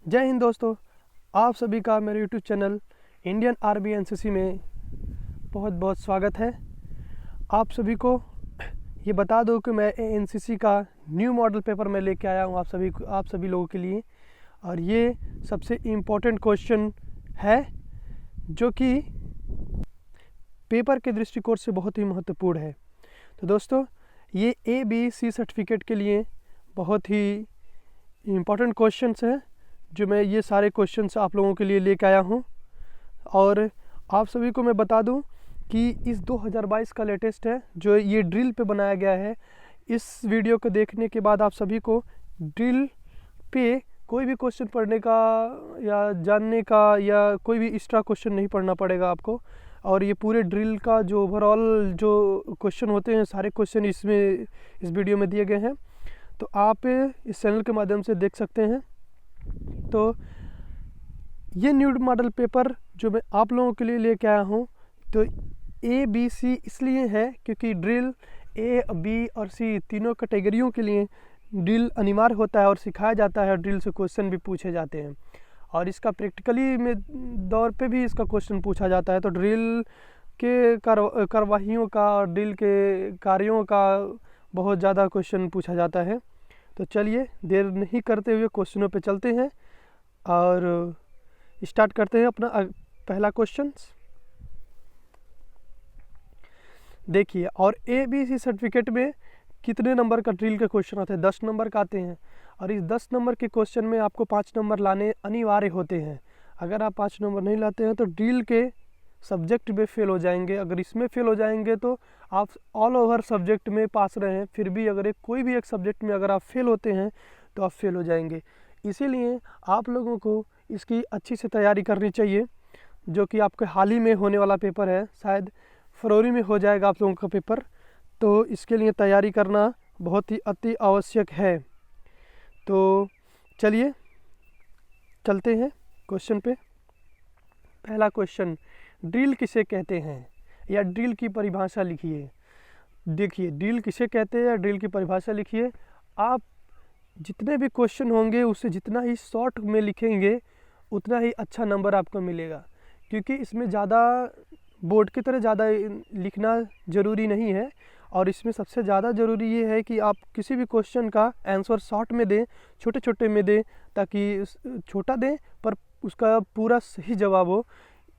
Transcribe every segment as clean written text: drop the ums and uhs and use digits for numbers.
जय हिंद दोस्तों, आप सभी का मेरे YouTube channel Indian army NCC में बहुत बहुत स्वागत है। आप सभी को ये बता दूं कि मैं एनसीसी का न्यू मॉडल पेपर में लेके आया हूं आप सभी लोगों के लिए, और ये सबसे इम्पोर्टेंट क्वेश्चन है जो कि पेपर के दृष्टिकोण से बहुत ही महत्वपूर्ण है। तो दोस्तों, ये ABC सर्टिफिकेट के लिए बहुत ही इम्पोर्टेंट क्वेश्चंस हैं जो मैं ये सारे क्वेश्चंस आप लोगों के लिए लेके आया हूँ। और आप सभी को मैं बता दूं कि इस 2022 का लेटेस्ट है जो ये ड्रिल पे बनाया गया है। इस वीडियो को देखने के बाद आप सभी को ड्रिल पे कोई भी क्वेश्चन पढ़ने का या जानने का या कोई भी एक्स्ट्रा क्वेश्चन नहीं पढ़ना पड़ेगा आपको। और ये पूरे ड्रिल का जो ओवरऑल जो क्वेश्चन होते हैं सारे क्वेश्चन इस वीडियो में दिए गए हैं, तो आप इस चैनल के माध्यम से देख सकते हैं। तो ये न्यू मॉडल पेपर जो मैं आप लोगों के लिए लेके आया हूँ, तो ABC इसलिए है क्योंकि ड्रिल A, B और C तीनों कैटेगरियों के लिए ड्रिल अनिवार्य होता है और सिखाया जाता है। ड्रिल से क्वेश्चन भी पूछे जाते हैं और इसका प्रैक्टिकली में दौर पे भी इसका क्वेश्चन पूछा जाता है। तो ड्रिल के कार्रवाइयों का और ड्रिल के कार्यों का बहुत ज़्यादा क्वेश्चन पूछा जाता है। तो चलिए देर नहीं करते हुए क्वेश्चनों पे चलते हैं और स्टार्ट करते हैं अपना पहला क्वेश्चन। देखिए, और ABC सर्टिफिकेट में कितने नंबर का ड्रिल के क्वेश्चन आते हैं? 10 नंबर का आते हैं। और इस 10 नंबर के क्वेश्चन में आपको 5 नंबर लाने अनिवार्य होते हैं। अगर आप 5 नंबर नहीं लाते हैं तो ड्रिल के सब्जेक्ट में फेल हो जाएंगे। अगर इसमें फेल हो जाएंगे तो आप ऑल ओवर सब्जेक्ट में पास रहे हैं, फिर भी अगर कोई भी एक सब्जेक्ट में अगर आप फेल होते हैं तो आप फेल हो जाएंगे। इसीलिए आप लोगों को इसकी अच्छी से तैयारी करनी चाहिए, जो कि आपके हाल ही में होने वाला पेपर है। शायद फरवरी में हो जाएगा आप लोगों का पेपर, तो इसके लिए तैयारी करना बहुत ही अति आवश्यक है। तो चलिए चलते हैं क्वेश्चन पे। पहला क्वेश्चन, ड्रिल किसे कहते हैं या ड्रिल की परिभाषा लिखिए। देखिए, ड्रिल किसे कहते हैं या ड्रिल की परिभाषा लिखिए। आप जितने भी क्वेश्चन होंगे उससे जितना ही शॉर्ट में लिखेंगे उतना ही अच्छा नंबर आपको मिलेगा, क्योंकि इसमें ज़्यादा बोर्ड की तरह ज़्यादा लिखना ज़रूरी नहीं है। और इसमें सबसे ज़्यादा ज़रूरी ये है कि आप किसी भी क्वेश्चन का आंसर शॉर्ट में दें, छोटे छोटे में दें, ताकि छोटा दें पर उसका पूरा सही जवाब हो।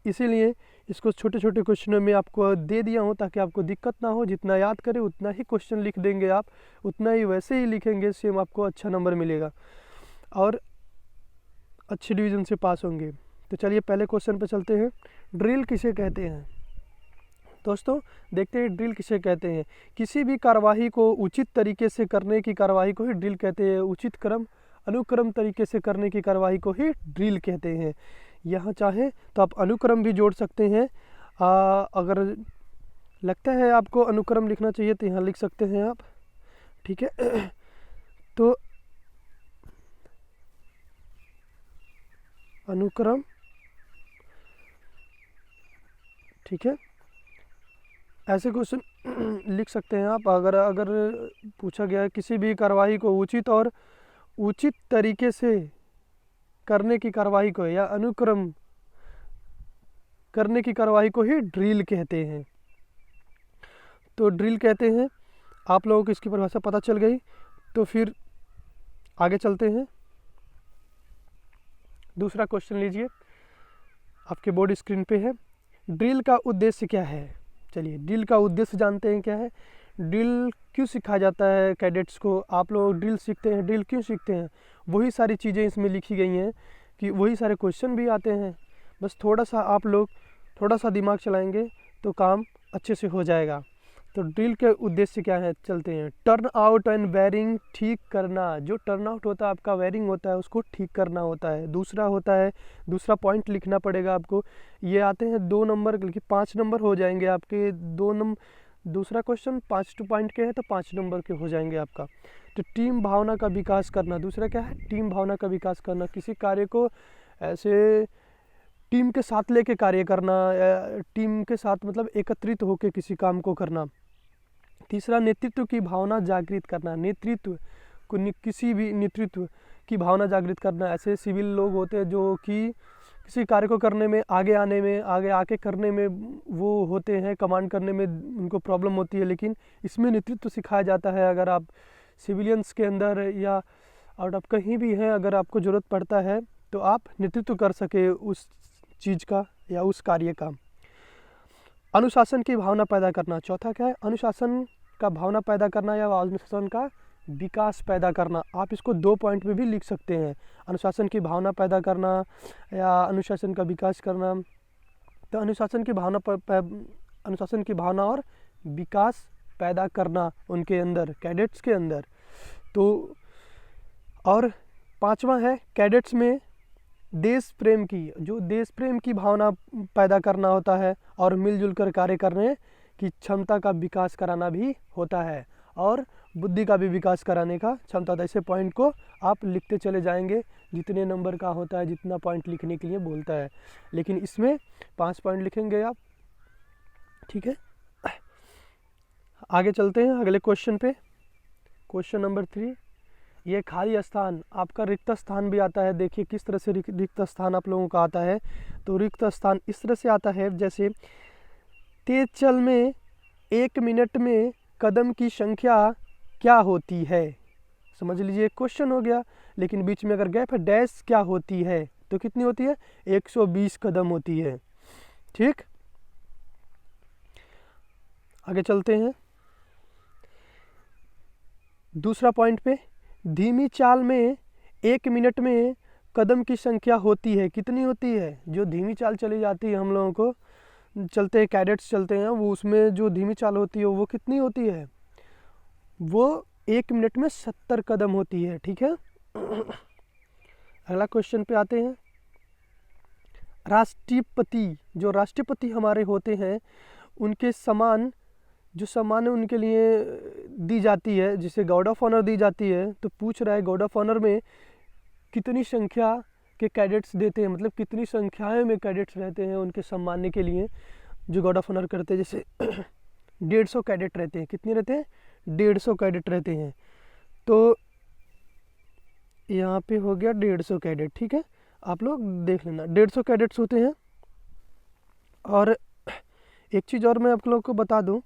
इसीलिए इसको छोटे छोटे क्वेश्चनों में आपको दे दिया हूँ ताकि आपको दिक्कत ना हो। जितना याद करें उतना ही क्वेश्चन लिख देंगे आप, उतना ही वैसे ही लिखेंगे, सेम आपको अच्छा नंबर मिलेगा और अच्छे डिवीज़न से पास होंगे। तो चलिए पहले क्वेश्चन पे चलते हैं। ड्रिल किसे कहते हैं? दोस्तों देखते हैं ड्रिल किसे कहते हैं। किसी भी कार्यवाही को उचित तरीके से करने की कार्यवाही को ही ड्रिल कहते हैं। उचित क्रम अनुक्रम तरीके से करने की कार्यवाही को ही ड्रिल कहते हैं। यहाँ चाहे तो आप अनुक्रम भी जोड़ सकते हैं। अगर लगता है आपको अनुक्रम लिखना चाहिए तो यहाँ लिख सकते हैं आप, ठीक है। तो अनुक्रम, ठीक है, ऐसे क्वेश्चन लिख सकते हैं आप। अगर पूछा गया है किसी भी कार्यवाही को उचित तरीके से करने की कार्यवाही को या अनुक्रम करने की कार्यवाही को ही ड्रिल कहते हैं। तो ड्रिल कहते हैं। आप लोगों को इसकी परिभाषा पता चल गई, तो फिर आगे चलते हैं। दूसरा क्वेश्चन लीजिए, आपके बोर्ड स्क्रीन पे है। ड्रिल का उद्देश्य क्या है? चलिए ड्रिल का उद्देश्य जानते हैं क्या है। ड्रिल क्यों सिखाया जाता है कैडेट्स को? आप लोग ड्रिल सीखते हैं, ड्रिल क्यों सीखते हैं? वही सारी चीज़ें इसमें लिखी गई हैं कि वही सारे क्वेश्चन भी आते हैं। बस थोड़ा सा आप लोग थोड़ा सा दिमाग चलाएंगे तो काम अच्छे से हो जाएगा। तो ड्रिल के उद्देश्य क्या है, चलते हैं। टर्न आउट एंड वेयरिंग, ठीक करना। जो टर्न आउट होता है आपका, वेयरिंग होता है, उसको ठीक करना होता है। दूसरा होता है, दूसरा पॉइंट लिखना पड़ेगा आपको। ये आते हैं 2 नंबर, बल्कि 5 नंबर हो जाएंगे आपके। दूसरा क्वेश्चन 5 पॉइंट के हैं तो 5 नंबर के हो जाएंगे आपका। तो टीम भावना का विकास करना, दूसरा क्या है, टीम भावना का विकास करना। किसी कार्य को ऐसे टीम के साथ लेके कार्य करना, टीम के साथ मतलब एकत्रित होकर किसी काम को करना। तीसरा, नेतृत्व की भावना जागृत करना। नेतृत्व किसी भी नेतृत्व की भावना जागृत करना। ऐसे सिविल लोग होते हैं जो कि किसी कार्य को करने में, आगे आने में, आगे आके करने में वो होते हैं, कमांड करने में उनको प्रॉब्लम होती है, लेकिन इसमें नेतृत्व सिखाया जाता है। अगर आप सिविलियंस के अंदर या आउट ऑफ कहीं भी हैं, अगर आपको ज़रूरत पड़ता है तो आप नेतृत्व कर सके उस चीज़ का या उस कार्य का। अनुशासन की भावना पैदा करना, चौथा क्या है? अनुशासन का भावना पैदा करना या अनुशासन का विकास पैदा करना। आप इसको 2 पॉइंट में भी लिख सकते हैं, अनुशासन की भावना पैदा करना या अनुशासन का विकास करना। तो अनुशासन की भावना और विकास पैदा करना उनके अंदर, कैडेट्स के अंदर। तो और 5वां है कैडेट्स में देश प्रेम की भावना पैदा करना होता है और मिलजुल कर कार्य करने की क्षमता का विकास कराना भी होता है और बुद्धि का भी विकास कराने का क्षमता होता है। ऐसे पॉइंट को आप लिखते चले जाएंगे, जितने नंबर का होता है, जितना पॉइंट लिखने के लिए बोलता है, लेकिन इसमें 5 पॉइंट लिखेंगे आप, ठीक है। आगे चलते हैं अगले क्वेश्चन पे। क्वेश्चन नंबर 3, ये खाली स्थान, आपका रिक्त स्थान भी आता है। देखिए किस तरह से रिक्त स्थान आप लोगों का आता है। तो रिक्त स्थान इस तरह से आता है, जैसे तेज चल में 1 मिनट में कदम की संख्या क्या होती है। समझ लीजिए क्वेश्चन हो गया, लेकिन बीच में अगर गैप है, डैश क्या होती है, तो कितनी होती है? 120 कदम होती है, ठीक। आगे चलते हैं दूसरा पॉइंट पे। धीमी चाल में 1 मिनट में कदम की संख्या होती है, कितनी होती है? जो धीमी चाल चली जाती है, हम लोगों को चलते हैं, कैडेट्स चलते हैं, वो उसमें जो धीमी चाल होती है वो कितनी होती है? वो 1 मिनट में 70 कदम होती है, ठीक है। अगला क्वेश्चन पे आते हैं। जो राष्ट्रपति हमारे होते हैं, उनके समान जो सम्मान उनके लिए दी जाती है, जिसे गार्ड ऑफ ऑनर दी जाती है, तो पूछ रहा है गार्ड ऑफ ऑनर में कितनी संख्या के कैडेट्स देते हैं, मतलब कितनी संख्याएं में कैडेट्स रहते हैं उनके सम्मानने के लिए जो गार्ड ऑफ ऑनर करते हैं। जैसे 150 कैडेट रहते हैं, कितने रहते हैं? 150 कैडेट रहते हैं। तो यहाँ पे हो गया 150 कैडेट, ठीक है, आप लोग देख लेना 150 कैडेट्स होते हैं। और एक चीज़ और मैं आप लोग को बता दूँ,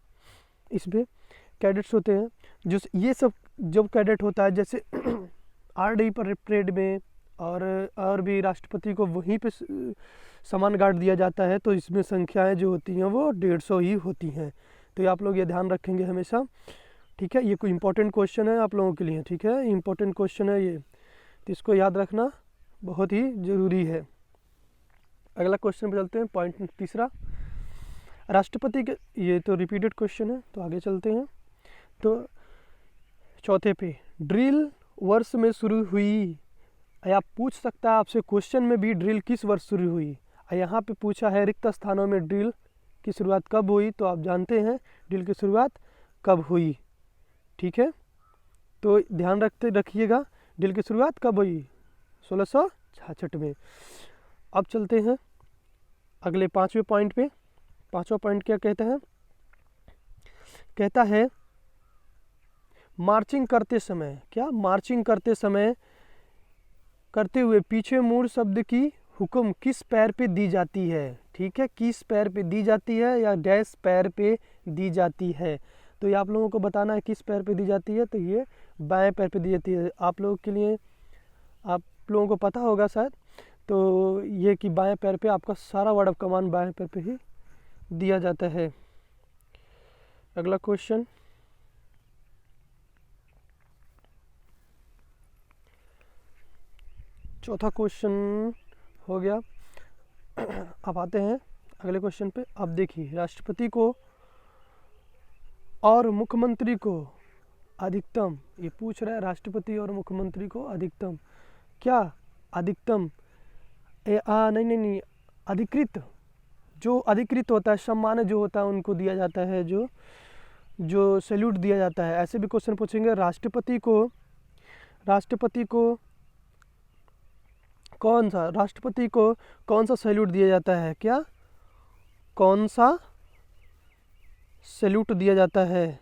इसमें कैडेट्स होते हैं जो ये सब जब कैडेट होता है, जैसे आरडी पर परेड में और भी राष्ट्रपति को वहीं पे समान गार्ड दिया जाता है, तो इसमें संख्याएं जो होती हैं वो 150 ही होती हैं। तो ये आप लोग ये ध्यान रखेंगे हमेशा, ठीक है। ये कोई इंपॉर्टेंट क्वेश्चन है आप लोगों के लिए, ठीक है, इंपॉर्टेंट क्वेश्चन है ये, तो इसको याद रखना बहुत ही ज़रूरी है। अगला क्वेश्चन पे चलते हैं, पॉइंट तीसरा, राष्ट्रपति के, ये तो रिपीटेड क्वेश्चन है, तो आगे चलते हैं। तो चौथे पे, ड्रिल वर्ष में शुरू हुई, या पूछ सकता है आपसे क्वेश्चन में भी, ड्रिल किस वर्ष शुरू हुई। यहाँ पे पूछा है रिक्त स्थानों में ड्रिल की शुरुआत कब हुई, तो आप जानते हैं ड्रिल की शुरुआत कब हुई, ठीक है। तो ध्यान रखिएगा ड्रिल की शुरुआत कब हुई, 1666 में। अब चलते हैं अगले 5वें पॉइंट पे। 5वां पॉइंट क्या कहता है? कहता है मार्चिंग करते समय, क्या मार्चिंग करते हुए पीछे मुड़ शब्द की हुक्म किस पैर पे दी जाती है, ठीक है, किस पैर पे दी जाती है या डैश पैर पे दी जाती है। तो ये आप लोगों को बताना है किस पैर पे दी जाती है, तो ये बाएं पैर पे दी जाती है। आप लोगों के लिए, आप लोगों को पता होगा शायद, तो ये कि बाएं पैर पे आपका सारा वर्ड ऑफ कमांड बाएं पैर पे ही दिया जाता है। अगला क्वेश्चन, चौथा क्वेश्चन हो गया। अब आते हैं अगले क्वेश्चन पे। अब देखिए, राष्ट्रपति को और मुख्यमंत्री को अधिकतम, ये पूछ रहा है राष्ट्रपति और मुख्यमंत्री को अधिकतम, क्या अधिकतम नहीं, अधिकृत, जो अधिकृत होता है, सम्मान जो होता है उनको दिया जाता है, जो सैल्यूट दिया जाता है। ऐसे भी क्वेश्चन पूछेंगे, राष्ट्रपति को कौन सा सैल्यूट दिया जाता है, क्या कौन सा सैल्यूट दिया जाता है,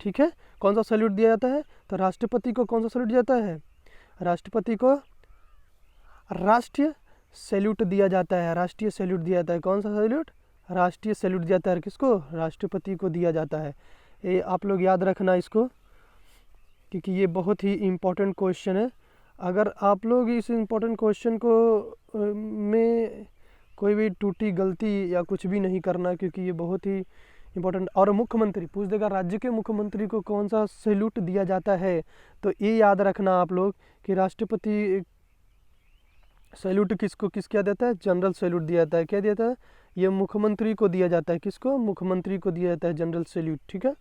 ठीक है, कौन सा सैल्यूट दिया जाता है? तो राष्ट्रपति को कौन सा सैल्यूट जाता है? राष्ट्रपति को राष्ट्रीय सैल्यूट दिया जाता है, राष्ट्रीय सैल्यूट दिया जाता है। कौन सा सैल्यूट? राष्ट्रीय सैल्यूट दिया जाता है। किसको? राष्ट्रपति को दिया जाता है। ये आप लोग याद रखना इसको, क्योंकि ये बहुत ही इम्पोर्टेंट क्वेश्चन है। अगर आप लोग इस इम्पोर्टेंट क्वेश्चन को में कोई भी टूटी गलती या कुछ भी नहीं करना, क्योंकि ये बहुत ही इम्पोर्टेंट। और मुख्यमंत्री पूछ देगा राज्य के मुख्यमंत्री को कौन सा सैल्यूट दिया जाता है, तो ये याद रखना आप लोग कि राष्ट्रपति सैल्यूट किसको किया देता है? जनरल सैल्यूट दिया जाता है। क्या दिया जाता है? ये मुख्यमंत्री को दिया जाता है। किसको? मुख्यमंत्री को दिया जाता है जनरल सैल्यूट। ठीक है,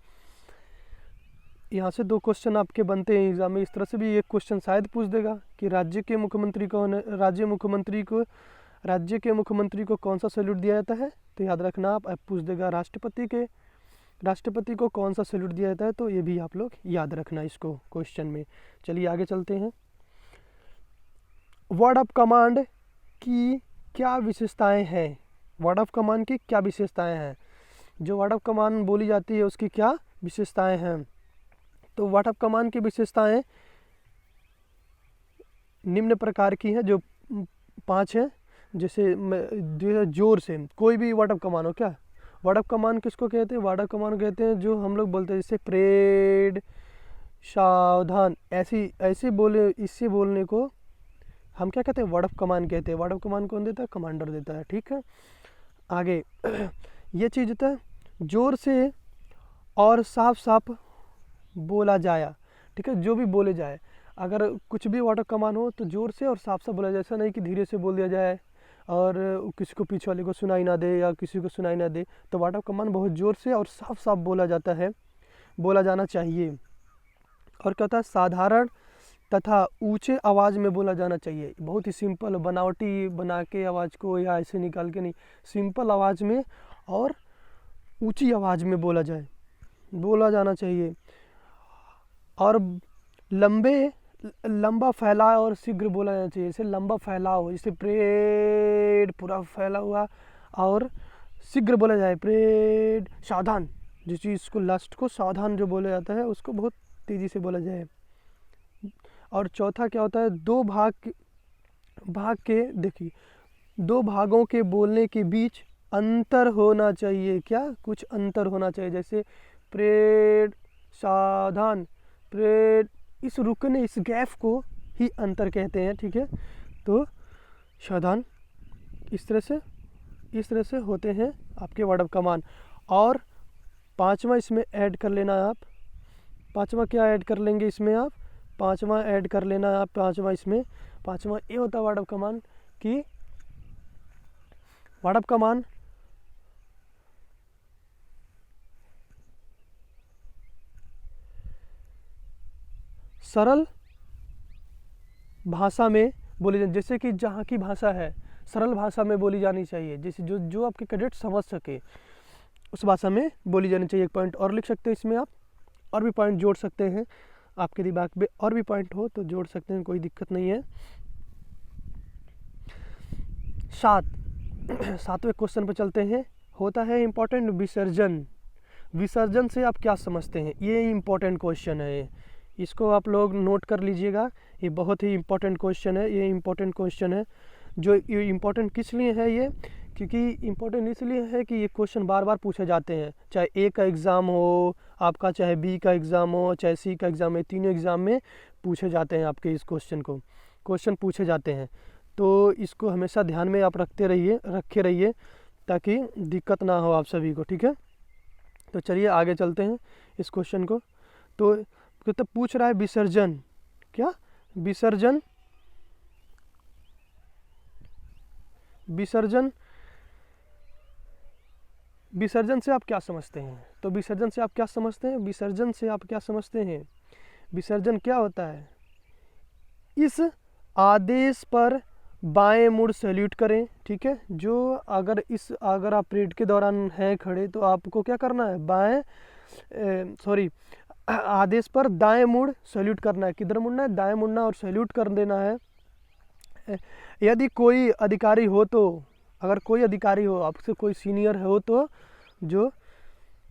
यहाँ से 2 क्वेश्चन आपके बनते हैं एग्जाम में। इस तरह से भी एक क्वेश्चन शायद पूछ देगा कि राज्य के मुख्यमंत्री को कौन सा सैल्यूट दिया जाता है, तो याद रखना आप पूछ देगा राष्ट्रपति को कौन सा सैल्यूट दिया जाता है, तो ये भी आप लोग याद रखना इसको क्वेश्चन में। चलिए आगे चलते हैं। वर्ड ऑफ कमांड की क्या विशेषताएं हैं? वर्ड ऑफ कमांड की क्या विशेषताएं हैं? जो वर्ड ऑफ कमांड बोली जाती है उसकी क्या विशेषताएं हैं? तो वर्ड ऑफ कमांड की विशेषताएं निम्न प्रकार की हैं, जो 5 हैं। जैसे जोर से कोई भी वर्ड ऑफ कमांड हो। क्या वर्ड ऑफ कमांड किसको कहते हैं? वर्ड ऑफ कमांड कहते हैं जो हम लोग बोलते हैं, जैसे परेड, सावधान, ऐसे बोले, इससे बोलने को हम क्या कहते हैं? वर्ड ऑफ कमांड कहते हैं। वर्ड ऑफ कमांड कौन देता है? कमांडर देता है। ठीक है, आगे ये चीज़ होता है जोर से और साफ साफ बोला जाया। ठीक है, जो भी बोले जाए, अगर कुछ भी वर्ड ऑफ कमांड हो तो जोर से और साफ साफ बोला जाए। ऐसा नहीं कि धीरे से बोल दिया जाए और किसी को पीछे वाले को सुनाई ना दे या किसी को सुनाई ना दे। तो वर्ड ऑफ कमांड बहुत ज़ोर से और साफ साफ बोला जाता है, बोला जाना चाहिए। और क्या होता है? साधारण तथा ऊंचे आवाज़ में बोला जाना चाहिए। बहुत ही सिंपल, बनावटी बना के आवाज़ को या ऐसे निकाल के नहीं, सिंपल आवाज़ में और ऊंची आवाज़ में बोला जाना चाहिए। और लंबा फैलाव और शीघ्र बोला जाना चाहिए। जैसे लंबा फैलाव, जैसे परेड पूरा फैला हुआ, और शीघ्र बोला जाए परेड, सावधान, जिस चीज़ को लास्ट को सावधान जो बोला जाता है उसको बहुत तेज़ी से बोला जाए। और चौथा क्या होता है? 2 भागों के बोलने के बीच अंतर होना चाहिए। क्या? कुछ अंतर होना चाहिए। जैसे परेड, सावधान, परेड, इस रुकने, इस गैप को ही अंतर कहते हैं। ठीक है, तो सावधान, इस तरह से होते हैं आपके वर्ड ऑफ कमांड। और 5वां इसमें ऐड कर लेना आप। 5वां क्या ऐड कर लेंगे इसमें आप? 5वां ऐड कर लेना आप। 5वां ये होता है वर्ड ऑफ कमांड कि वर्ड ऑफ कमांड सरल भाषा में बोली जाए। जैसे कि जहाँ की भाषा है सरल भाषा में बोली जानी चाहिए, जैसे जो आपके कैडेट समझ सके उस भाषा में बोली जानी चाहिए। एक पॉइंट और लिख सकते हैं इसमें आप, और भी पॉइंट जोड़ सकते हैं। आपके दिमाग में और भी पॉइंट हो तो जोड़ सकते हैं, कोई दिक्कत नहीं है। 7वें क्वेश्चन पर चलते हैं। होता है इम्पोर्टेंट विसर्जन से आप क्या समझते हैं? ये इम्पोर्टेंट क्वेश्चन है, इसको आप लोग नोट कर लीजिएगा। ये बहुत ही इम्पोर्टेंट क्वेश्चन है। ये इम्पोर्टेंट क्वेश्चन है। जो ये इम्पोर्टेंट किस लिए है ये? क्योंकि इम्पोर्टेंट इसलिए है कि ये क्वेश्चन बार बार पूछे जाते हैं, चाहे ए का एग्ज़ाम हो आपका, चाहे बी का एग्ज़ाम हो, चाहे सी का एग्ज़ाम है। तीनों एग्ज़ाम में पूछे जाते हैं आपके इस क्वेश्चन पूछे जाते हैं। तो इसको हमेशा ध्यान में आप रखे रहिए ताकि दिक्कत ना हो आप सभी को। ठीक है, तो चलिए आगे चलते हैं इस क्वेश्चन को। तो पूछ रहा है विसर्जन। क्या? विसर्जन से आप क्या समझते हैं? तो विसर्जन से आप क्या समझते हैं? विसर्जन क्या होता है? इस आदेश पर बाएं मुड़ सैल्यूट करें। ठीक है, अगर आप परेड के दौरान हैं खड़े तो आपको क्या करना है? आदेश पर दाएं मुड़ सैल्यूट करना है। किधर मुड़ना है? दाएं मुड़ना और सैल्यूट कर देना है। यदि कोई अधिकारी हो तो, अगर कोई अधिकारी हो आपसे, कोई सीनियर हो तो, जो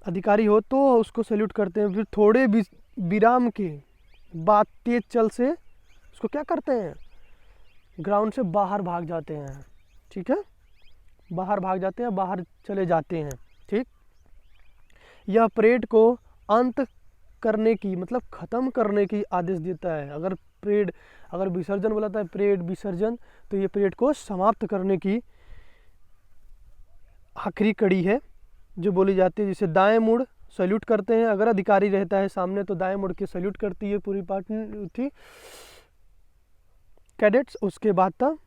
अधिकारी हो तो उसको सैल्यूट करते हैं। फिर थोड़े विराम के बाद तेज चल से उसको क्या करते हैं, ग्राउंड से बाहर भाग जाते हैं। ठीक है, बाहर भाग जाते हैं, बाहर चले जाते हैं। ठीक, यह परेड को अंत करने की मतलब ख़त्म करने की आदेश देता है। अगर विसर्जन बोला था परेड विसर्जन, तो ये परेड को समाप्त करने की आखिरी कड़ी है जो बोली जाती है। जिसे दाएं मुड़ सैल्यूट करते हैं, अगर अधिकारी रहता है सामने तो दाएं मुड़ के सैल्यूट करती है पूरी पार्टी थी कैडेट्स। उसके बाद तब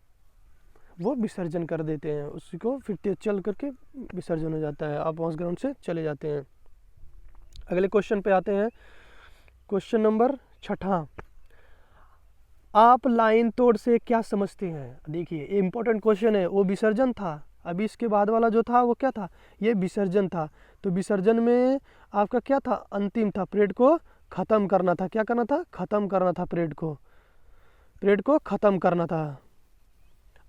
वो विसर्जन कर देते हैं, उसी को फिर तेज चल करके विसर्जन हो जाता है, आप वहाँ ग्राउंड से चले जाते हैं। अगले क्वेश्चन पे आते हैं, क्वेश्चन नंबर 6। आप लाइन तोड़ से क्या समझते हैं? देखिए ये इंपॉर्टेंट क्वेश्चन है। वो विसर्जन था, अभी इसके बाद वाला जो था वो क्या था, ये विसर्जन था। तो विसर्जन में आपका क्या था, अंतिम था, परेड को ख़त्म करना था। क्या करना था, ख़त्म करना था, परेड को ख़त्म करना था।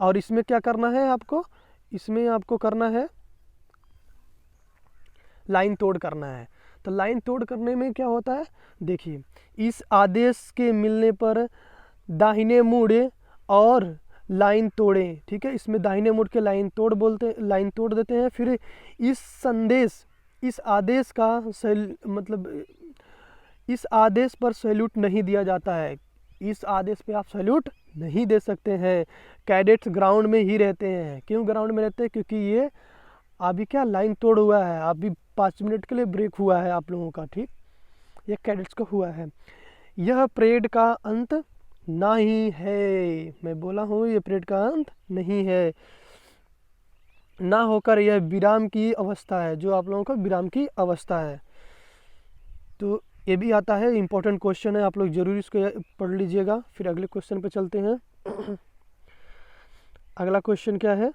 और इसमें क्या करना है आपको, इसमें आपको करना है लाइन तोड़ करना है। तो लाइन तोड़ करने में क्या होता है, देखिए इस आदेश के मिलने पर दाहिने मुड़े और लाइन तोड़ें। ठीक है, इसमें दाहिने मुड़ के लाइन तोड़ देते हैं। फिर इस आदेश का मतलब इस आदेश पर सैल्यूट नहीं दिया जाता है। इस आदेश पे आप सैल्यूट नहीं दे सकते हैं। कैडेट्स ग्राउंड में ही रहते हैं। क्यों ग्राउंड में रहते हैं, क्योंकि ये अभी क्या लाइन तोड़ हुआ है, अभी 5 मिनट के लिए ब्रेक हुआ है आप लोगों का। ठीक, ये कैडेट्स का हुआ है। यह परेड का अंत नहीं है, मैं बोला हूँ ये परेड का अंत नहीं है, ना होकर यह विराम की अवस्था है, जो आप लोगों का विराम की अवस्था है। तो ये भी आता है, इम्पोर्टेंट क्वेश्चन है, आप लोग जरूर इसको पढ़ लीजिएगा। फिर अगले क्वेश्चन पे चलते हैं। अगला क्वेश्चन क्या है,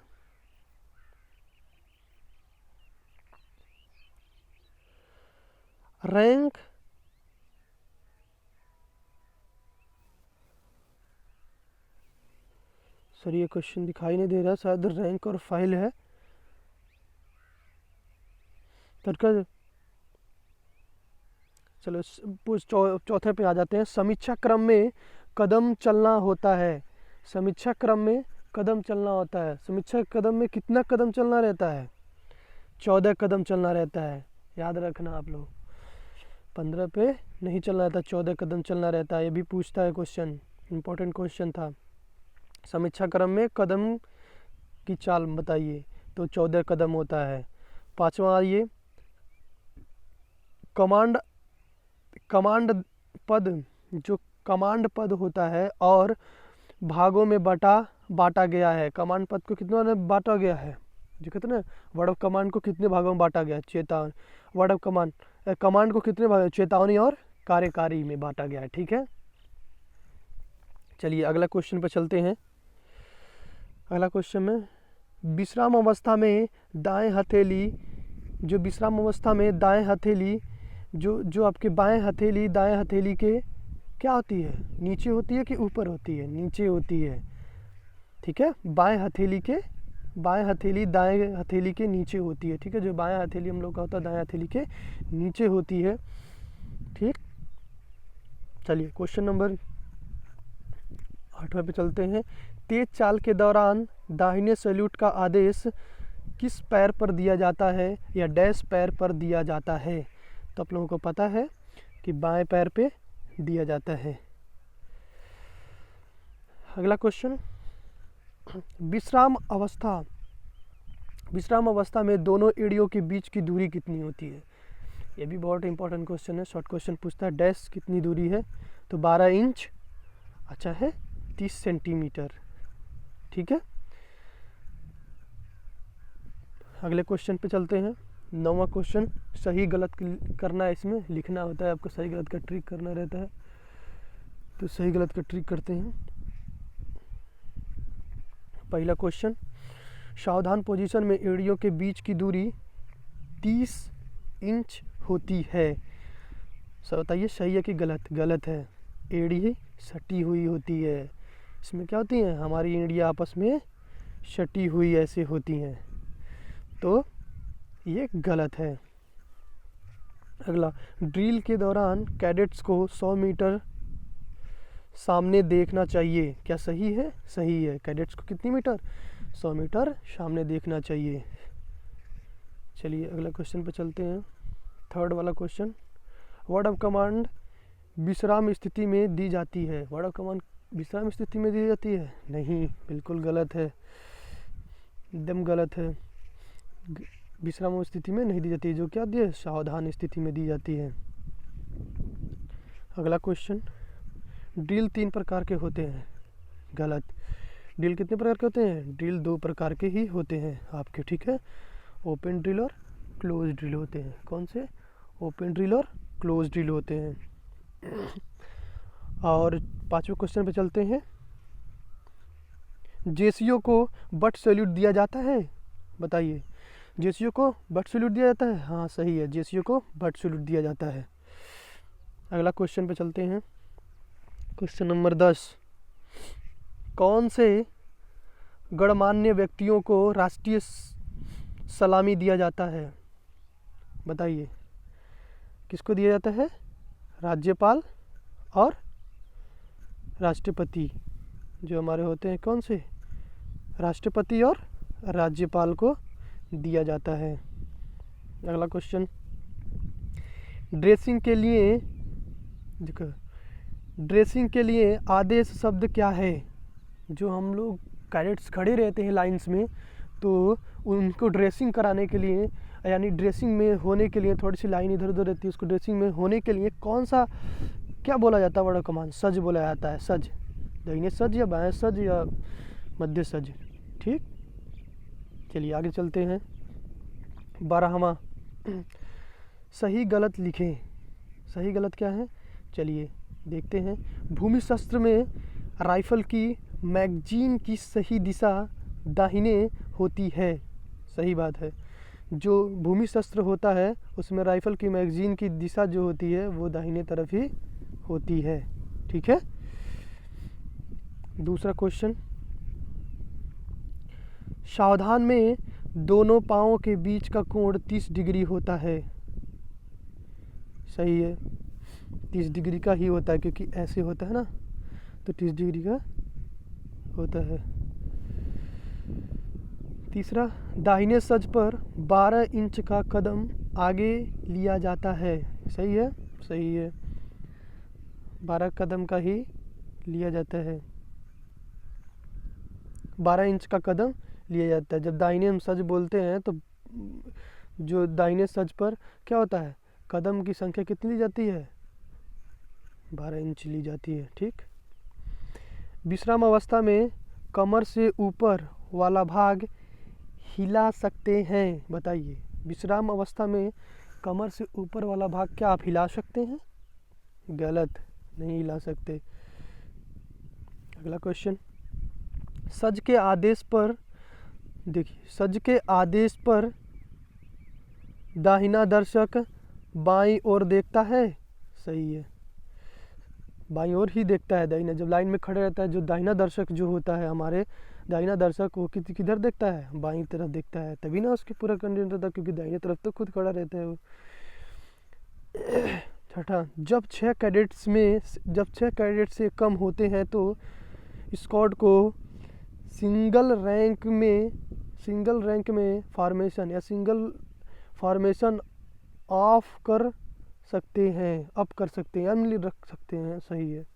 रैंक सर ये क्वेश्चन दिखाई नहीं दे रहा, शायद रैंक और फाइल है। चलो चौथे पे आ जाते हैं। समीक्षा क्रम में कदम चलना होता है। समीक्षा क्रम में कदम चलना होता है। समीक्षा कदम में कितना कदम चलना रहता है, 14 कदम चलना रहता है। याद रखना आप लोग, 15 पे नहीं चलना रहता, 14 कदम चलना रहता है। ये भी पूछता है क्वेश्चन, इंपॉर्टेंट क्वेश्चन था। समीक्षा क्रम में कदम की चाल बताइए, तो 14 कदम होता है। 5वां आइए, कमांड पद, जो कमांड पद होता है और भागों में बांटा गया है। कमांड पद को कितना में बांटा गया है, जो कहते हैं वर्ड ऑफ कमांड को कितने भागों में बांटा गया है, चेतावनी। वर्ड ऑफ कमांड को कितने भागों, चेतावनी और कार्यकारी में बांटा गया है। ठीक है, चलिए अगला क्वेश्चन पर चलते हैं। अगला क्वेश्चन में विश्राम अवस्था में दाएं हथेली, जो विश्राम अवस्था में दाएं हथेली जो आपके बाएं हथेली दाएं हथेली के क्या होती है, नीचे होती है कि ऊपर होती है, नीचे होती है। ठीक है, बाएं हथेली दाएं हथेली के नीचे होती है। ठीक है, जो बाएं हथेली हम लोग का होता है दाएं हथेली के नीचे होती है। ठीक, चलिए क्वेश्चन नंबर 8वें पे चलते हैं। तेज चाल के दौरान दाहिने सैल्यूट का आदेश किस पैर पर दिया जाता है या डैश पैर पर दिया जाता है? तो आप लोगों को पता है कि बाएं पैर पे दिया जाता है। अगला क्वेश्चन, विश्राम अवस्था में दोनों एड़ियों के बीच की दूरी कितनी होती है? ये भी बहुत इंपॉर्टेंट क्वेश्चन है, शॉर्ट क्वेश्चन पूछता है। डैश कितनी दूरी है, तो 12 इंच, अच्छा है 30 सेंटीमीटर। ठीक है, अगले क्वेश्चन पे चलते हैं। 9वां क्वेश्चन, सही गलत करना है, इसमें लिखना होता है आपको, सही गलत का ट्रिक करना रहता है। तो सही गलत का ट्रिक करते हैं। पहला क्वेश्चन, सावधान पोजीशन में एड़ियों के बीच की दूरी 30 इंच होती है। सब बताइए सही है कि गलत? गलत है, एड़ी सटी हुई होती है। इसमें क्या होती हैं, हमारी एड़ियाँ आपस में सटी हुई ऐसे होती हैं, तो ये गलत है। अगला, ड्रिल के दौरान कैडेट्स को 100 मीटर सामने देखना चाहिए। क्या सही है? सही है। कैडेट्स को कितनी मीटर? 100 मीटर सामने देखना चाहिए। चलिए अगला क्वेश्चन पे चलते हैं। थर्ड वाला क्वेश्चन, वर्ड ऑफ कमांड विश्राम स्थिति में दी जाती है। वर्ड ऑफ कमांड विश्राम स्थिति में दी जाती है? नहीं, बिल्कुल गलत है, एकदम गलत है। विश्राम स्थिति में नहीं दी जाती है। जो क्या दी है? सावधान स्थिति में दी जाती है। अगला क्वेश्चन, ड्रिल 3 प्रकार के होते हैं। गलत। ड्रिल कितने प्रकार के होते हैं? ड्रिल 2 प्रकार के ही होते हैं आपके, ठीक है। ओपन ड्रिल और क्लोज ड्रिल होते हैं। कौन से? ओपन ड्रिल और क्लोज ड्रिल होते हैं। और 5वें क्वेश्चन पे चलते हैं। जेसीओ को बट सैल्यूट दिया जाता है? बताइए। जेसीओ को बट सैल्यूट दिया जाता है? हाँ सही है, जेसीओ को बट सैल्यूट दिया जाता है। अगला क्वेश्चन पे चलते हैं। क्वेश्चन नंबर 10, कौन से गणमान्य व्यक्तियों को राष्ट्रीय सलामी दिया जाता है? बताइए। किसको दिया जाता है? राज्यपाल और राष्ट्रपति, जो हमारे होते हैं। कौन से? राष्ट्रपति और राज्यपाल को दिया जाता है। अगला क्वेश्चन, ड्रेसिंग के लिए, देखो, ड्रेसिंग के लिए आदेश शब्द क्या है? जो हम लोग कैडेट्स खड़े रहते हैं लाइंस में, तो उनको ड्रेसिंग कराने के लिए, यानी ड्रेसिंग में होने के लिए, थोड़ी सी लाइन इधर उधर रहती है, उसको ड्रेसिंग में होने के लिए कौन सा, क्या बोला जाता है? वर्ड ऑफ कमांड सज बोला जाता है। सज, दाहिने सज या बाएं सज या मध्य सज, ठीक। चलिए आगे चलते हैं। 12वां, सही गलत लिखें। सही गलत क्या है? चलिए देखते हैं। भूमि शस्त्र में राइफल की मैगजीन की सही दिशा दाहिने होती है। सही बात है। जो भूमि शस्त्र होता है उसमें राइफल की मैगजीन की दिशा जो होती है वो दाहिने तरफ ही होती है, ठीक है। दूसरा क्वेश्चन, सावधान में दोनों पाँवों के बीच का कोण 30 डिग्री होता है। सही है, 30 डिग्री का ही होता है, क्योंकि ऐसे होता है ना, तो 30 डिग्री का होता है। तीसरा, दाहिने सज पर 12 इंच का कदम आगे लिया जाता है। सही है? सही है, 12 कदम का ही लिया जाता है। 12 इंच का कदम लिया जाता है। जब दाहिने हम सज बोलते हैं तो जो दाहिने सज पर क्या होता है? कदम की संख्या कितनी ली जाती है? 12 इंच ली जाती है, ठीक। विश्राम अवस्था में कमर से ऊपर वाला भाग हिला सकते हैं। बताइए। विश्राम अवस्था में कमर से ऊपर वाला भाग क्या आप हिला सकते हैं? गलत, नहीं हिला सकते। अगला क्वेश्चन, सज के आदेश पर, देखिए, सज के आदेश पर दाहिना दर्शक बाईं ओर देखता है। सही है, बाईं ओर ही देखता है। दाहिना, जब लाइन में खड़े रहता है, जो दाहिना दर्शक जो होता है हमारे, दाहिना दर्शक वो किधर देखता है? बाईं तरफ देखता है। तभी ना उसके पूरा कंटेंट रहता है, क्योंकि दाहिने तरफ तो खुद खड़ा रहता है वो। छठा, जब 6 कैडेट्स से कम होते हैं तो स्क्वाड को सिंगल रैंक में फॉर्मेशन या सिंगल फॉर्मेशन ऑफ कर सकते हैं, अप कर सकते हैं, यानी रख सकते हैं। सही है।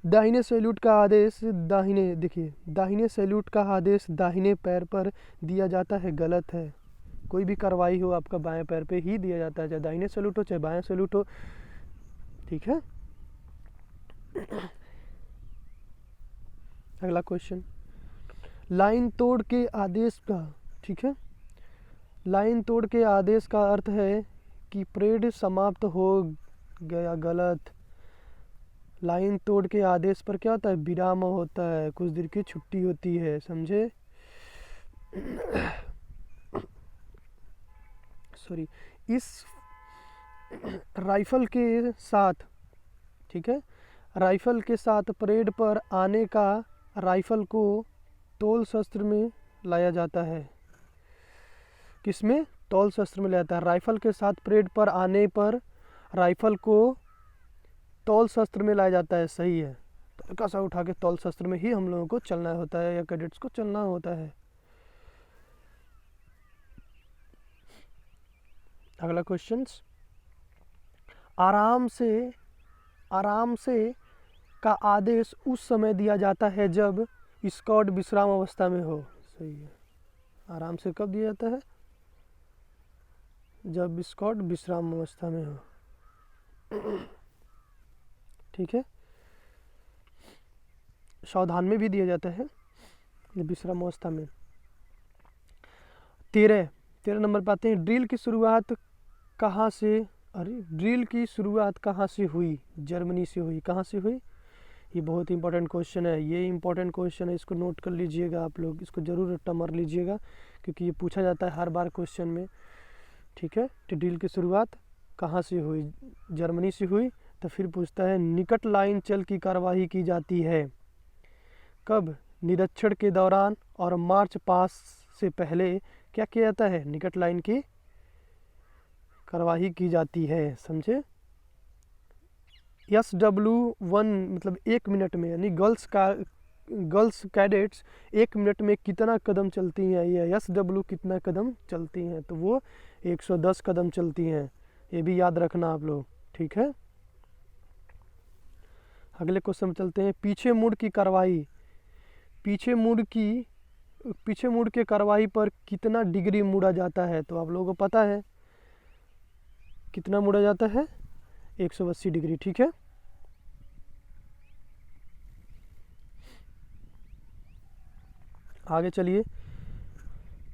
दाहिने सैल्यूट का आदेश दाहिने सैल्यूट का आदेश दाहिने पैर पर दिया जाता है। गलत है। कोई भी कार्रवाई हो आपका बाएं पैर पे ही दिया जाता है, चाहे दाहिने सैल्यूट हो चाहे बाएं सैल्यूट हो, ठीक है। अगला क्वेश्चन, लाइन तोड़ के आदेश का, ठीक है, लाइन तोड़ के आदेश का अर्थ है कि परेड समाप्त हो गया। गलत। लाइन तोड़ के आदेश पर क्या होता है? विराम होता है, कुछ देर की छुट्टी होती है, समझे। सॉरी, इस राइफल के साथ, ठीक है, राइफल के साथ परेड पर आने का राइफल को तौल शस्त्र में लाया जाता है। किसमें? तौल शस्त्र में लाया जाता है। राइफल के साथ परेड पर आने पर राइफल को तौल शस्त्र में लाया जाता है, सही है। तो हल्का सा उठा के तौल शस्त्र में ही हम लोगों को चलना होता है या कैडेट्स को चलना होता है। अगला क्वेश्चन, आराम से का आदेश उस समय दिया जाता है जब स्कॉट विश्राम अवस्था में हो, सही है। आराम से कब दिया जाता है? जब स्कॉट विश्राम अवस्था में हो, ठीक है। सावधान में भी दिया जाता है विश्राम अवस्था में। 13 नंबर पे आते हैं, ड्रिल की शुरुआत कहाँ से हुई? जर्मनी से हुई। कहाँ से हुई? ये बहुत इंपॉर्टेंट क्वेश्चन है, इसको नोट कर लीजिएगा आप लोग, इसको ज़रूर रट्टा मार लीजिएगा क्योंकि ये पूछा जाता है हर बार क्वेश्चन में, ठीक है। तो ड्रिल की शुरुआत कहाँ से हुई? जर्मनी से हुई। तो फिर पूछता है, निकट लाइन चल की कार्यवाही की जाती है कब? निरीक्षण के दौरान और मार्च पास से पहले क्या किया जाता है? निकट लाइन की कार्यवाही की जाती है, समझे। SW1 मतलब 1 मिनट में, यानी गर्ल्स कैडेट्स 1 मिनट में कितना कदम चलती हैं? ये SW कितना कदम चलती हैं? तो वो 110 कदम चलती हैं, ये भी याद रखना आप लोग, ठीक है। अगले क्वेश्चन में चलते हैं, पीछे मुड़ की कार्रवाई, पीछे मुड़ के कार्रवाई पर कितना डिग्री मुड़ा जाता है? तो आप लोगों को पता है कितना मुड़ा जाता है, 180 डिग्री, ठीक है। आगे चलिए,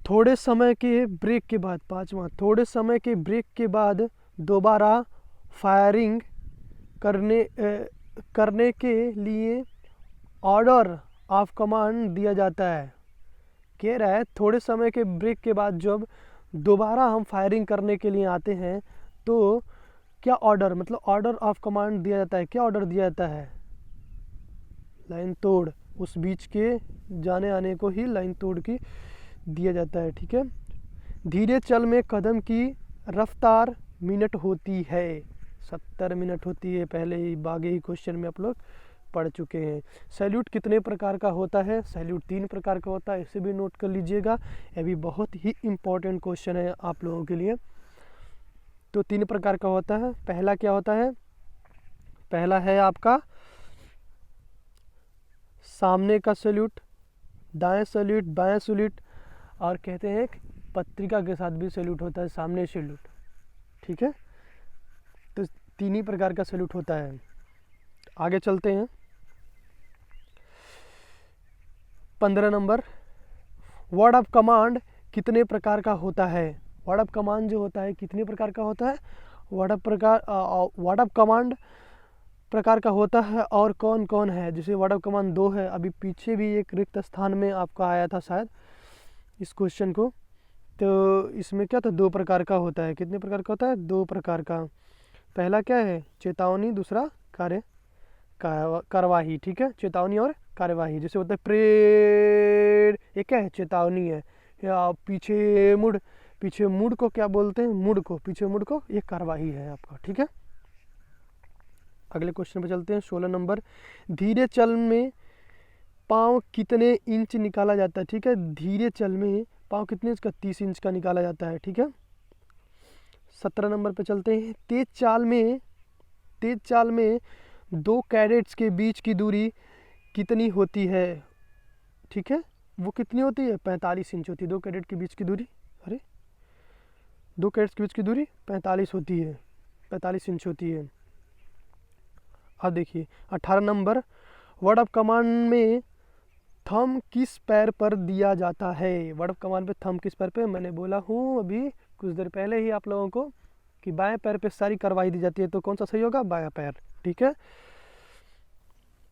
थोड़े समय के ब्रेक के बाद, 5वां, थोड़े समय के ब्रेक के बाद दोबारा फायरिंग करने के लिए ऑर्डर ऑफ कमांड दिया जाता है। कह रहा है थोड़े समय के ब्रेक के बाद जब दोबारा हम फायरिंग करने के लिए आते हैं तो क्या ऑर्डर, मतलब ऑर्डर ऑफ कमांड दिया जाता है। क्या ऑर्डर दिया जाता है? लाइन तोड़, उस बीच के जाने आने को ही लाइन तोड़ की दिया जाता है, ठीक है। धीरे चल में कदम की रफ्तार मिनट होती है, 70 मिनट होती है, पहले ही बागे ही क्वेश्चन में आप लोग पढ़ चुके हैं। सैल्यूट कितने प्रकार का होता है? सैल्यूट 3 प्रकार का होता है, इसे भी नोट कर लीजिएगा, यह भी बहुत ही इम्पोर्टेंट क्वेश्चन है आप लोगों के लिए। तो 3 प्रकार का होता है। पहला क्या होता है? पहला है आपका सामने का सैल्यूट, दाएं सैल्यूट, बाएं सैल्यूट, और कहते हैं पत्रिका के साथ भी सैल्यूट होता है, सामने सैल्यूट, ठीक है। तो 3 ही प्रकार का सैल्यूट होता है। आगे चलते हैं, 15 नंबर, वर्ड ऑफ कमांड कितने प्रकार का होता है? वर्ड ऑफ कमांड जो होता है कितने प्रकार का होता है? वर्ड ऑफ कमांड प्रकार का होता है, और कौन कौन है? जैसे वर्ड ऑफ कमांड 2 है, अभी पीछे भी एक रिक्त स्थान में आपका आया था शायद इस क्वेश्चन को। तो इसमें क्या था? 2 प्रकार का होता है। कितने प्रकार का होता है? 2 प्रकार का। पहला क्या है? चेतावनी, दूसरा कार्यवाही, ठीक है। चेतावनी और कार्यवाही, जैसे होता है प्रेड, ये क्या है? चेतावनी है। या पीछे मुड़ को क्या बोलते हैं? मुड़ को, पीछे मुड़ को, ये कार्यवाही है आपका, ठीक है। अगले क्वेश्चन पे चलते हैं, 16 नंबर, धीरे चल में पाँव कितने इंच निकाला जाता है? ठीक है, धीरे चल में पाँव कितने इंच का? 30 इंच का निकाला जाता है, ठीक है। 17 नंबर पे चलते हैं, तेज चाल में 2 कैडेट्स के बीच की दूरी कितनी होती है? ठीक है, वो कितनी होती है? 45 इंच होती है 2 कैडेट के बीच की दूरी। 2 कैडेट्स के बीच की दूरी 45 होती है, 45 इंच होती है। अब देखिए 18 नंबर, वर्ड ऑफ कमांड में थंब किस पैर पर दिया जाता है? वर्ड ऑफ कमांड पे थंब किस पैर पे? मैंने बोला हूँ अभी कुछ देर पहले ही आप लोगों को कि बाएं पैर पे सारी कार्रवाई दी जाती है, तो कौन सा सही होगा? बायां पैर, ठीक है।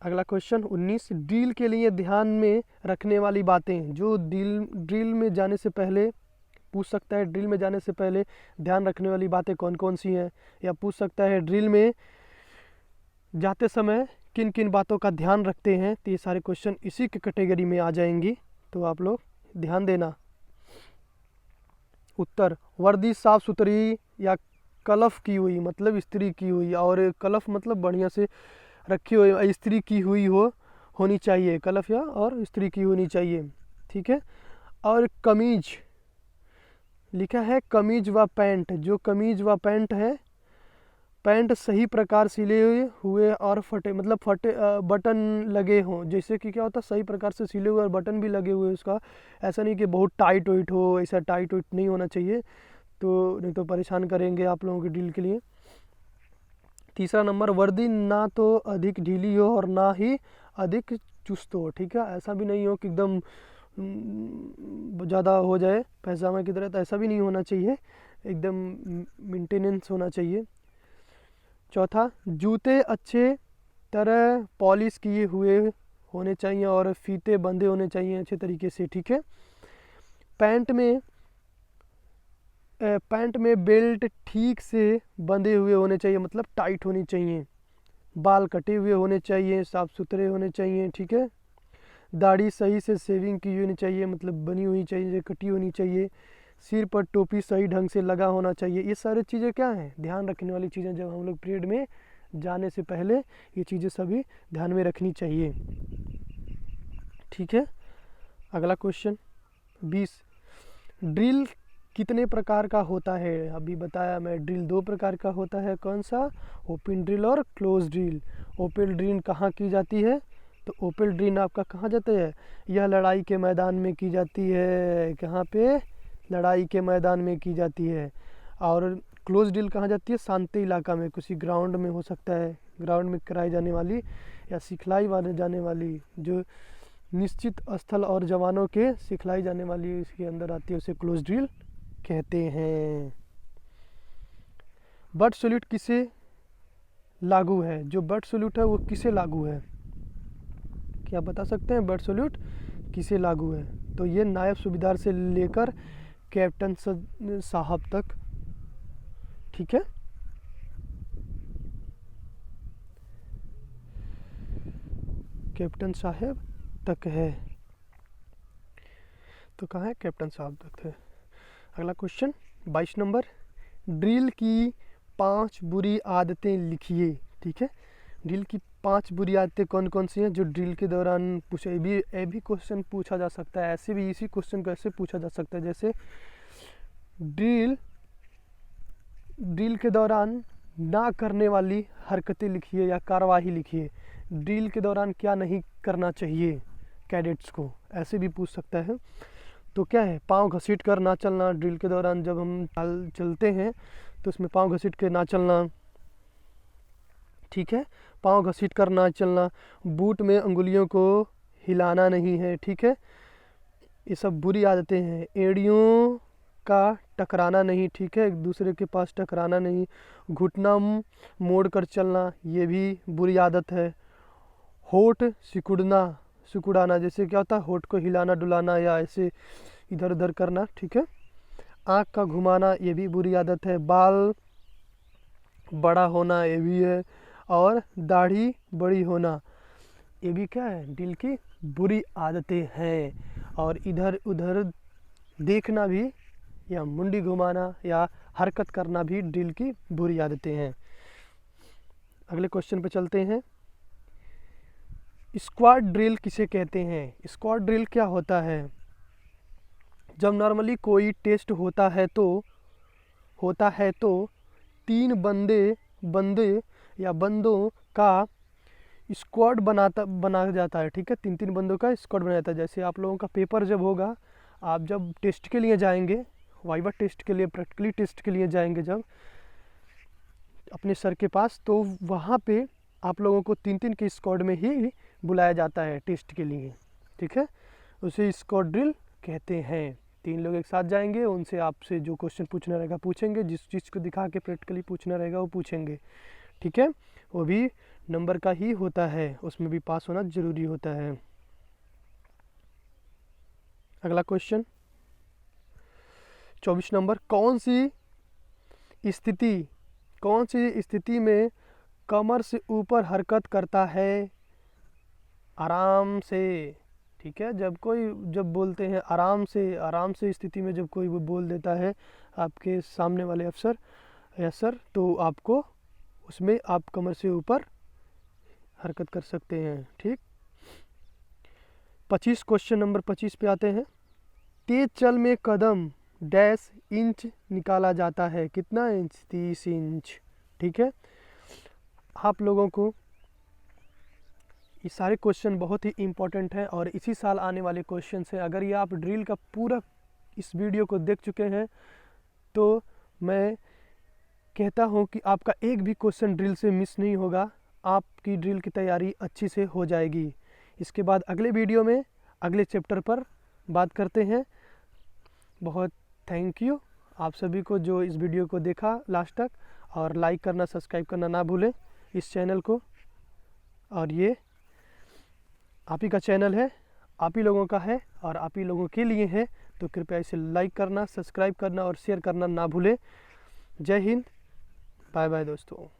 अगला क्वेश्चन 19, ड्रिल के लिए ध्यान में रखने वाली बातें। जो ड्रिल में जाने से पहले पूछ सकता है, ड्रिल में जाने से पहले ध्यान रखने वाली बातें कौन कौन सी हैं, या पूछ सकता है ड्रिल में जाते समय किन किन बातों का ध्यान रखते हैं। तो ये सारे क्वेश्चन इसी की कैटेगरी में आ जाएंगी, तो आप लोग ध्यान देना। उत्तर, वर्दी साफ सुथरी या कलफ की हुई मतलब इस्त्री की हुई, और कलफ मतलब बढ़िया से रखी हुई, इस्त्री की हुई होनी चाहिए, कलफ या और इस्त्री की होनी चाहिए, ठीक है। और कमीज लिखा है, कमीज व पैंट, जो कमीज व पैंट है, पैंट सही प्रकार सिले हुए और फटे मतलब फटे बटन लगे हों। जैसे कि क्या होता है, सही प्रकार से सिले हुए और बटन भी लगे हुए उसका, ऐसा नहीं कि बहुत टाइट वाइट हो, ऐसा टाइट वाइट नहीं होना चाहिए, तो नहीं तो परेशान करेंगे आप लोगों की ड्रिल के लिए। तीसरा नंबर, वर्दी ना तो अधिक ढीली हो और ना ही अधिक चुस्त हो, ठीक है। ऐसा भी नहीं हो कि एकदम ज़्यादा हो जाए पैजामा की तरह, तो ऐसा भी नहीं होना चाहिए, एकदम मेंटेनेंस होना चाहिए। चौथा, जूते अच्छे तरह पॉलिश किए हुए होने चाहिए और फीते बंधे होने चाहिए अच्छे तरीके से, ठीक है। पैंट में बेल्ट ठीक से बंधे हुए होने चाहिए, मतलब टाइट होनी चाहिए। बाल कटे हुए होने चाहिए, साफ़ सुथरे होने चाहिए, ठीक है। दाढ़ी सही से शेविंग की होनी चाहिए, मतलब बनी हुई चाहिए, कटी होनी चाहिए। सिर पर टोपी सही ढंग से लगा होना चाहिए। ये सारी चीज़ें क्या हैं, ध्यान रखने वाली चीज़ें, जब हम लोग परेड में जाने से पहले ये चीज़ें सभी ध्यान में रखनी चाहिए, ठीक है। अगला क्वेश्चन 20, ड्रिल कितने प्रकार का होता है। अभी बताया मैं, ड्रिल 2 प्रकार का होता है। कौन सा, ओपन ड्रिल और क्लोज ड्रिल। ओपन ड्रिल कहाँ की जाती है, तो ओपन ड्रिल आपका कहाँ जाता है, यह लड़ाई के मैदान में की जाती है। कहाँ पे, लड़ाई के मैदान में की जाती है। और क्लोज ड्रिल कहाँ जाती है, शांति इलाका में, किसी ग्राउंड में हो सकता है, ग्राउंड में कराई जाने वाली या सिखलाई जाने वाली, जो निश्चित स्थल और जवानों के सिखलाई जाने वाली इसके अंदर आती है, उसे क्लोज ड्रिल कहते हैं। बट सैल्यूट किसे लागू है, जो बट सैल्यूट है वो किसे लागू है, क्या बता सकते हैं, बट सैल्यूट किसे लागू है। तो ये नायब सूबेदार से लेकर कैप्टन साहब तक, ठीक है। कैप्टन साहब तक है, तो कहाँ है, कैप्टन साहब तक है। अगला क्वेश्चन 22 नंबर, ड्रिल की 5 बुरी आदतें लिखिए, ठीक है। ड्रिल की 5 बुरी आदतें कौन कौन सी हैं जो ड्रिल के दौरान पूछे, ये भी क्वेश्चन पूछा जा सकता है, ऐसे भी इसी क्वेश्चन को ऐसे पूछा जा सकता है, जैसे ड्रिल के दौरान ना करने वाली हरकतें लिखिए या कार्यवाही लिखिए। ड्रिल के दौरान क्या नहीं करना चाहिए कैडेट्स को, ऐसे भी पूछ सकता है। तो क्या है, पाँव घसीट कर ना चलना, ड्रिल के दौरान जब हम चलते हैं तो उसमें पाँव घसीट कर ना चलना, ठीक है। पाँव घसीट कर ना चलना, बूट में अंगुलियों को हिलाना नहीं है, ठीक है। ये सब बुरी आदतें हैं। एड़ियों का टकराना नहीं, ठीक है, एक दूसरे के पास टकराना नहीं। घुटना मोड़ कर चलना, ये भी बुरी आदत है। होठ सिकुड़ाना, जैसे क्या होता है, होठ को हिलाना डुलाना या ऐसे इधर उधर करना, ठीक है। आँख का घुमाना, ये भी बुरी आदत है। बाल बड़ा होना, ये भी है। और दाढ़ी बड़ी होना, ये भी क्या है, ड्रिल की बुरी आदतें हैं। और इधर उधर देखना भी या मुंडी घुमाना या हरकत करना भी ड्रिल की बुरी आदतें हैं। अगले क्वेश्चन पे चलते हैं। स्क्वाड ड्रिल किसे कहते हैं। स्क्वाड ड्रिल क्या होता है, जब नॉर्मली कोई टेस्ट होता है तो 3 बंदे या बंदों का स्क्वाड बनाया जाता है, ठीक है। 3 बंदों का स्क्वाड बनाया जाता है। जैसे आप लोगों का पेपर जब होगा, आप जब टेस्ट के लिए जाएंगे, वाइवा टेस्ट के लिए, प्रैक्टिकली टेस्ट के लिए जाएंगे जब अपने सर के पास, तो वहाँ पे आप लोगों को 3 के स्क्वाड में ही बुलाया जाता है टेस्ट के लिए, ठीक है। उसे स्क्वाड ड्रिल कहते हैं। 3 लोग एक साथ जाएंगे, उनसे आपसे जो क्वेश्चन पूछना रहेगा पूछेंगे, जिस चीज़ को दिखा के प्रैक्टिकली पूछना रहेगा वो पूछेंगे, ठीक है। वो भी नंबर का ही होता है, उसमें भी पास होना ज़रूरी होता है। अगला क्वेश्चन 24 नंबर, कौन सी स्थिति में कमर से ऊपर हरकत करता है आराम से, ठीक है। जब बोलते हैं आराम से स्थिति में जब कोई वो बोल देता है आपके सामने वाले अफसर, यस सर, तो आपको उसमें आप कमर से ऊपर हरकत कर सकते हैं। ठीक, 25 क्वेश्चन नंबर 25 पे आते हैं। तेज चल में कदम डैश इंच निकाला जाता है, कितना इंच? 30 इंच। ठीक है, आप लोगों को ये सारे क्वेश्चन बहुत ही इम्पोर्टेंट हैं और इसी साल आने वाले क्वेश्चन हैं। अगर ये आप ड्रिल का पूरा इस वीडियो को देख चुके हैं तो मैं कहता हूँ कि आपका एक भी क्वेश्चन ड्रिल से मिस नहीं होगा, आपकी ड्रिल की तैयारी अच्छी से हो जाएगी। इसके बाद अगले वीडियो में अगले चैप्टर पर बात करते हैं। बहुत थैंक यू आप सभी को जो इस वीडियो को देखा लास्ट तक, और लाइक करना सब्सक्राइब करना ना भूलें इस चैनल को। और ये आप ही का चैनल है, आप ही लोगों का है और आप ही लोगों के लिए है, तो कृपया इसे लाइक करना, सब्सक्राइब करना और शेयर करना ना भूलें। जय हिंद, बाय बाय दोस्तों।